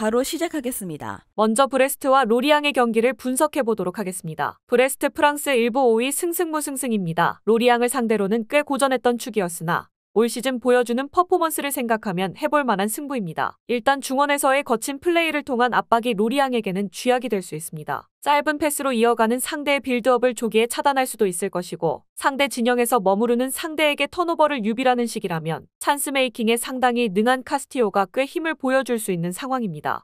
바로 시작하겠습니다. 먼저 브레스트와 로리앙의 경기를 분석해 보도록 하겠습니다. 브레스트 프랑스 일부 5위 승승무승승입니다. 로리앙을 상대로는 꽤 고전했던 축이었으나 올 시즌 보여주는 퍼포먼스를 생각하면 해볼 만한 승부입니다. 일단 중원에서의 거친 플레이를 통한 압박이 로리앙에게는 쥐약이 될 수 있습니다. 짧은 패스로 이어가는 상대의 빌드업을 조기에 차단할 수도 있을 것이고 상대 진영에서 머무르는 상대에게 턴오버를 유발하는 식이라면 찬스 메이킹에 상당히 능한 카스티오가 꽤 힘을 보여줄 수 있는 상황입니다.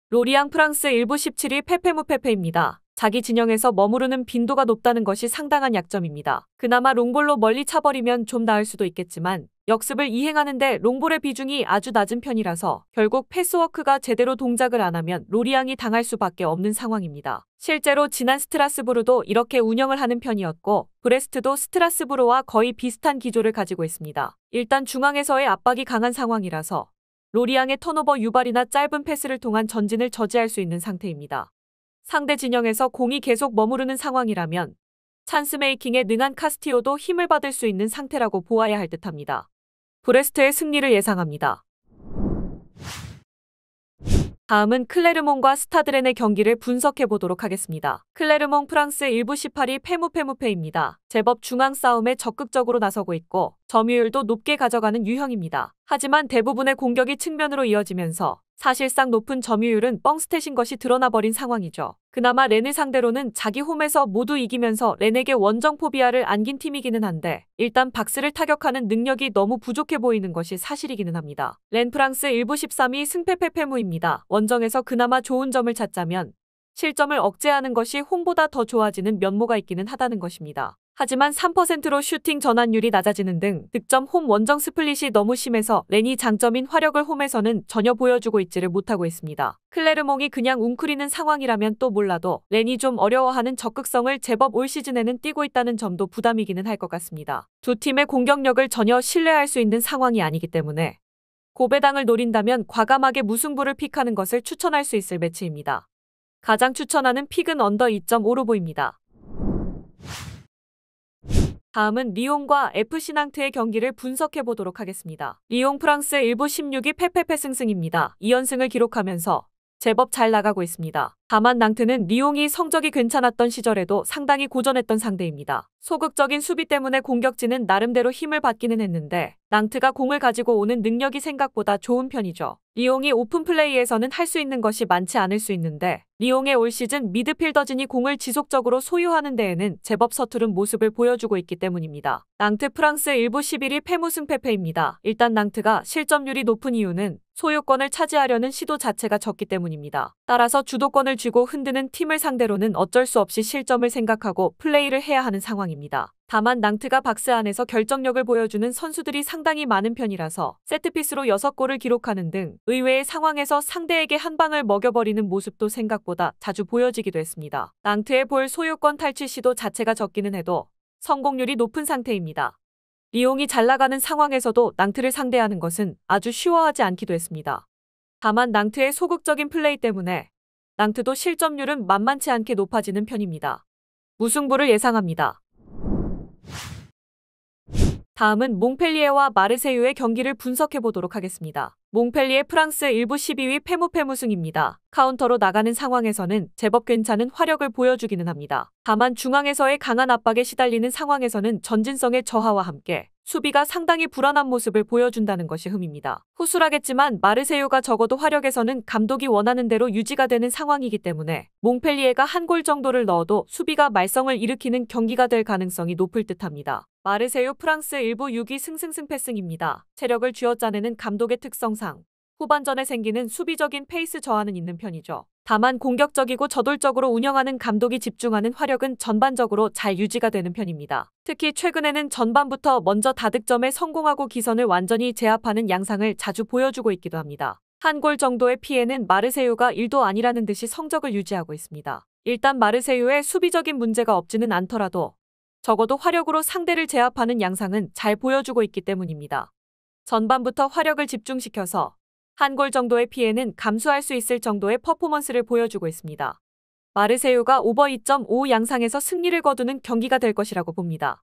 로리앙 프랑스 일부 17위 페페무페페입니다. 자기 진영에서 머무르는 빈도가 높다는 것이 상당한 약점입니다. 그나마 롱볼로 멀리 차버리면 좀 나을 수도 있겠지만 역습을 이행하는데 롱볼의 비중이 아주 낮은 편이라서 결국 패스워크가 제대로 동작을 안 하면 로리앙이 당할 수밖에 없는 상황입니다. 실제로 지난 스트라스부르도 이렇게 운영을 하는 편이었고 브레스트도 스트라스부르와 거의 비슷한 기조를 가지고 있습니다. 일단 중앙에서의 압박이 강한 상황이라서 로리앙의 턴오버 유발이나 짧은 패스를 통한 전진을 저지할 수 있는 상태입니다. 상대 진영에서 공이 계속 머무르는 상황이라면 찬스 메이킹에 능한 카스티오도 힘을 받을 수 있는 상태라고 보아야 할 듯합니다. 브레스트의 승리를 예상합니다. 다음은 클레르몽과 스타드렌의 경기를 분석해 보도록 하겠습니다. 클레르몽 프랑스 일부 18위 페무페무페입니다. 제법 중앙 싸움에 적극적으로 나서고 있고 점유율도 높게 가져가는 유형입니다. 하지만 대부분의 공격이 측면으로 이어지면서 사실상 높은 점유율은 뻥스탯인 것이 드러나버린 상황이죠. 그나마 렌을 상대로는 자기 홈에서 모두 이기면서 렌에게 원정 포비아를 안긴 팀이기는 한데 일단 박스를 타격하는 능력이 너무 부족해 보이는 것이 사실이기는 합니다. 렌 프랑스 일부 13위 승페페페무입니다. 원정에서 그나마 좋은 점을 찾자면 실점을 억제하는 것이 홈보다 더 좋아지는 면모가 있기는 하다는 것입니다. 하지만 3%로 슈팅 전환율이 낮아지는 등 득점 홈 원정 스플릿이 너무 심해서 렌이 장점인 화력을 홈에서는 전혀 보여주고 있지를 못하고 있습니다. 클레르몽이 그냥 웅크리는 상황이라면 또 몰라도 렌이 좀 어려워하는 적극성을 제법 올 시즌에는 띄고 있다는 점도 부담이기는 할 것 같습니다. 두 팀의 공격력을 전혀 신뢰할 수 있는 상황이 아니기 때문에 고배당을 노린다면 과감하게 무승부를 픽하는 것을 추천할 수 있을 매치입니다. 가장 추천하는 픽은 언더 2.5로 보입니다. 다음은 리옹과 FC 낭트의 경기를 분석해 보도록 하겠습니다. 리옹 프랑스 일부 16위 페페페 승승입니다. 2연승을 기록하면서 제법 잘 나가고 있습니다. 다만 낭트는 리옹이 성적이 괜찮았던 시절에도 상당히 고전했던 상대입니다. 소극적인 수비 때문에 공격진은 나름대로 힘을 받기는 했는데 낭트가 공을 가지고 오는 능력이 생각보다 좋은 편이죠. 리옹이 오픈 플레이에서는 할 수 있는 것이 많지 않을 수 있는데 리옹의 올 시즌 미드필더진이 공을 지속적으로 소유하는 데에는 제법 서투른 모습을 보여주고 있기 때문입니다. 낭트 프랑스 일부 11위 페무승페페입니다. 일단 낭트가 실점률이 높은 이유는 소유권을 차지하려는 시도 자체가 적기 때문입니다. 따라서 주도권을 쥐고 흔드는 팀을 상대로는 어쩔 수 없이 실점을 생각하고 플레이를 해야 하는 상황입니다. 다만 낭트가 박스 안에서 결정력을 보여주는 선수들이 상당히 많은 편이라서 세트피스로 6골을 기록하는 등 의외의 상황에서 상대에게 한 방을 먹여버리는 모습도 생각보다 자주 보여지기도 했습니다. 낭트의 볼 소유권 탈취 시도 자체가 적기는 해도 성공률이 높은 상태입니다. 리옹이 잘 나가는 상황에서도 낭트를 상대하는 것은 아주 쉬워하지 않기도 했습니다. 다만 낭트의 소극적인 플레이 때문에 낭트도 실점률은 만만치 않게 높아지는 편입니다. 무승부를 예상합니다. 다음은 몽펠리에와 마르세유의 경기를 분석해 보도록 하겠습니다. 몽펠리에 프랑스 일부 12위 페무페무승입니다. 카운터로 나가는 상황에서는 제법 괜찮은 화력을 보여주기는 합니다. 다만 중앙에서의 강한 압박에 시달리는 상황에서는 전진성의 저하와 함께 수비가 상당히 불안한 모습을 보여준다는 것이 흠입니다. 후술하겠지만 마르세유가 적어도 화력에서는 감독이 원하는 대로 유지가 되는 상황이기 때문에 몽펠리에가 한 골 정도를 넣어도 수비가 말썽을 일으키는 경기가 될 가능성이 높을 듯합니다. 마르세유 프랑스 일부 6위 승승승패승입니다. 체력을 쥐어짜내는 감독의 특성상 후반전에 생기는 수비적인 페이스 저하는 있는 편이죠. 다만 공격적이고 저돌적으로 운영하는 감독이 집중하는 화력은 전반적으로 잘 유지가 되는 편입니다. 특히 최근에는 전반부터 먼저 다득점에 성공하고 기선을 완전히 제압하는 양상을 자주 보여주고 있기도 합니다. 한 골 정도의 피해는 마르세유가 1도 아니라는 듯이 성적을 유지하고 있습니다. 일단 마르세유의 수비적인 문제가 없지는 않더라도 적어도 화력으로 상대를 제압하는 양상은 잘 보여주고 있기 때문입니다. 전반부터 화력을 집중시켜서 한 골 정도의 피해는 감수할 수 있을 정도의 퍼포먼스를 보여주고 있습니다. 마르세유가 오버 2.5 양상에서 승리를 거두는 경기가 될 것이라고 봅니다.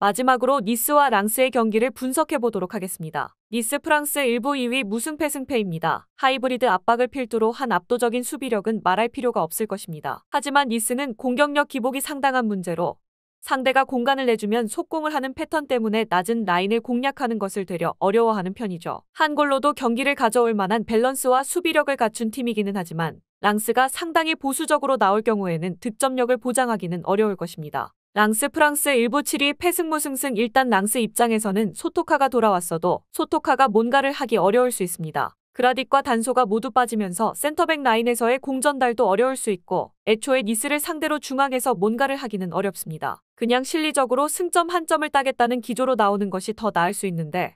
마지막으로 니스와 랑스의 경기를 분석해 보도록 하겠습니다. 니스 프랑스 1부 2위 무승패 승패입니다. 하이브리드 압박을 필두로 한 압도적인 수비력은 말할 필요가 없을 것입니다. 하지만 니스는 공격력 기복이 상당한 문제로 상대가 공간을 내주면 속공을 하는 패턴 때문에 낮은 라인을 공략하는 것을 되려 어려워하는 편이죠. 한 골로도 경기를 가져올 만한 밸런스와 수비력을 갖춘 팀이기는 하지만 랑스가 상당히 보수적으로 나올 경우에는 득점력을 보장하기는 어려울 것입니다. 랑스 프랑스 1부 7위 패승무승승. 일단 랑스 입장에서는 소토카가 돌아왔어도 소토카가 뭔가를 하기 어려울 수 있습니다. 그라딕과 단소가 모두 빠지면서 센터백 라인에서의 공전달도 어려울 수 있고 애초에 니스를 상대로 중앙에서 뭔가를 하기는 어렵습니다. 그냥 실리적으로 승점 한 점을 따겠다는 기조로 나오는 것이 더 나을 수 있는데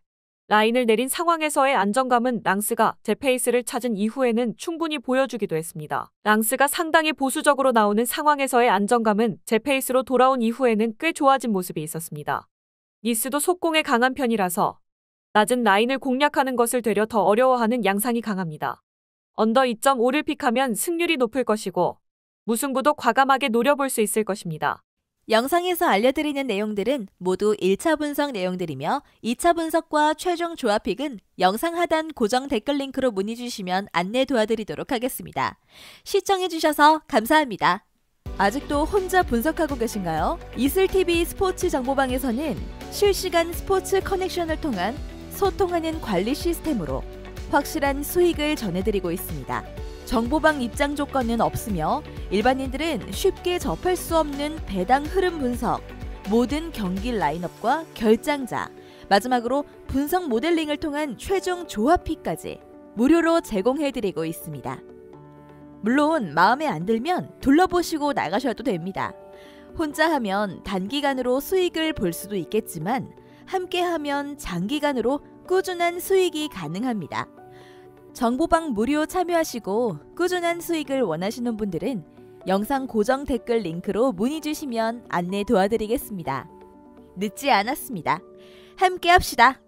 라인을 내린 상황에서의 안정감은 랑스가 제 페이스를 찾은 이후에는 충분히 보여주기도 했습니다. 랑스가 상당히 보수적으로 나오는 상황에서의 안정감은 제 페이스로 돌아온 이후에는 꽤 좋아진 모습이 있었습니다. 니스도 속공에 강한 편이라서 낮은 라인을 공략하는 것을 되려 더 어려워하는 양상이 강합니다. 언더 2.5를 픽하면 승률이 높을 것이고 무승부도 과감하게 노려볼 수 있을 것입니다. 영상에서 알려드리는 내용들은 모두 1차 분석 내용들이며 2차 분석과 최종 조합픽은 영상 하단 고정 댓글 링크로 문의 주시면 안내 도와드리도록 하겠습니다. 시청해주셔서 감사합니다. 아직도 혼자 분석하고 계신가요? 이슬TV 스포츠 정보방에서는 실시간 스포츠 커넥션을 통한 소통하는 관리 시스템으로 확실한 수익을 전해드리고 있습니다. 정보방 입장 조건은 없으며 일반인들은 쉽게 접할 수 없는 배당 흐름 분석, 모든 경기 라인업과 결장자, 마지막으로 분석 모델링을 통한 최종 조합픽까지 무료로 제공해드리고 있습니다. 물론 마음에 안 들면 둘러보시고 나가셔도 됩니다. 혼자 하면 단기간으로 수익을 볼 수도 있겠지만 함께하면 장기간으로 꾸준한 수익이 가능합니다. 정보방 무료 참여하시고 꾸준한 수익을 원하시는 분들은 영상 고정 댓글 링크로 문의 주시면 안내 도와드리겠습니다. 늦지 않았습니다. 함께 합시다.